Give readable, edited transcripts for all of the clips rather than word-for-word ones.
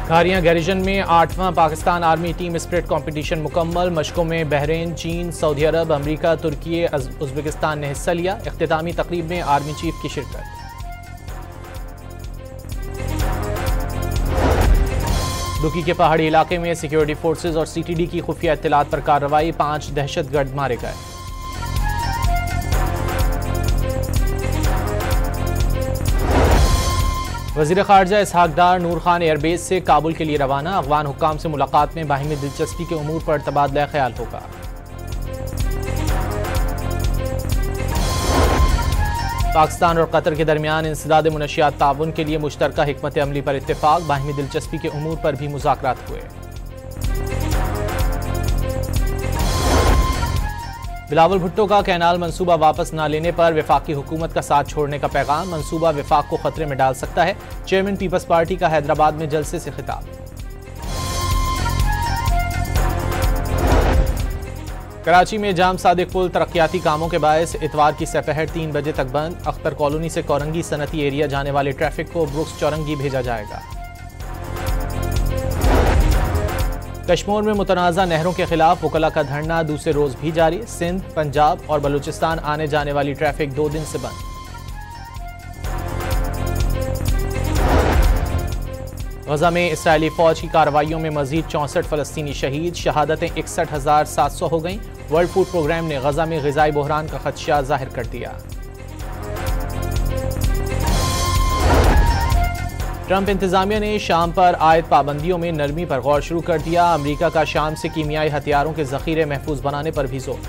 Khariyan garrison में 8वां Pakistan army team spirit competition मुकम्मल। मशकों में बहरीन, चीन, सऊदी अरब, अमरीका, तुर्की, उज़्बेकिस्तान ने हिस्सा लिया। इख्तितामी तकरीब में आर्मी चीफ की शिरकत। दुकी के पहाड़ी इलाके में सिक्योरिटी फोर्सेज और CTD की खुफिया इत्तलात पर कार्रवाई। 5 दहशतगर्द मारे गए। वज़ीर ख़ारजा इसहाक डार नूर खान एयरबेस से काबुल के लिए रवाना। अफ़गान हुक्काम से मुलाकात में बाहिमी दिलचस्पी के उमूर पर तबादला ख्याल होगा। पाकिस्तान और कतर के दरमियान इंसदाद मुनशियात ताउन के लिए मुश्तरका हिकमत अमली पर इत्तेफाक। बाहिमी दिलचस्पी के उमूर पर भी मुज़ाकरात हुए। बिलावल भुट्टो का कैनाल मंसूबा वापस न लेने पर वफाकी हुकूमत का साथ छोड़ने का पैगाम। मंसूबा वफाक को खतरे में डाल सकता है। चेयरमैन पीपल्स पार्टी का हैदराबाद में जलसे से खिताब। कराची में जाम सादिक पुल तरक्याती कामों के बायस इतवार की सपहर 3 बजे तक बंद। अख्तर कॉलोनी से कोरंगी सनती एरिया जाने वाले ट्रैफिक को ब्रुक्स चौरंगी भेजा जाएगा। कश्मीर में मुतनाज़ा नहरों के खिलाफ वकला का धरना दूसरे रोज भी जारी। सिंध, पंजाब और बलूचिस्तान आने जाने वाली ट्रैफिक 2 दिन से बंद। गजा में इसराइली फौज की कार्रवाइयों में मजीद 64 फलस्तीनी शहीद। शहादतें 61,700 हो गईं। वर्ल्ड फूड प्रोग्राम ने गजा में ग़िज़ाई बहरान का खदशा जाहिर कर दिया। ट्रंप इंतजामिया ने शाम पर आयद पाबंदियों में नरमी पर गौर शुरू कर दिया। अमरीका का शाम से कीमियाई हथियारों के जखीरे महफूज बनाने पर भी जोर।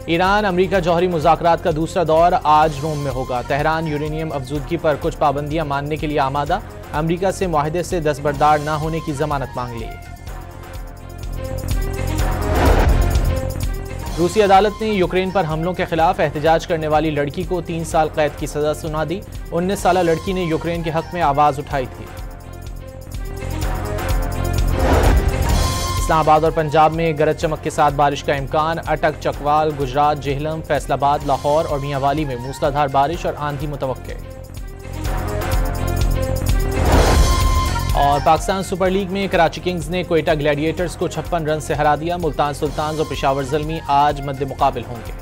ईरान अमरीका जौहरी मुज़ाकरात का दूसरा दौर आज रोम में होगा। तेहरान यूरेनियम अफजूदगी पर कुछ पाबंदियां मानने के लिए आमादा। अमरीका से मुआहदे से दस्तबरदार न होने की जमानत मांग ली। रूसी अदालत ने यूक्रेन पर हमलों के खिलाफ एहतजाज करने वाली लड़की को 3 साल कैद की सजा सुना दी। 19 साला लड़की ने यूक्रेन के हक में आवाज उठाई थी। इस्लामाबाद और पंजाब में गरज चमक के साथ बारिश का इम्कान। अटक, चकवाल, गुजरात, जेहलम, फैसलाबाद, लाहौर और मियांवाली में मूसलाधार बारिश और आंधी मुतवक्के। और पाकिस्तान सुपर लीग में कराची किंग्स ने क्वेटा ग्लैडिएटर्स को 56 रन से हरा दिया। मुल्तान सुल्तान्स और पेशावर ज़ल्मी आज मद्दे मुकाबिल होंगे।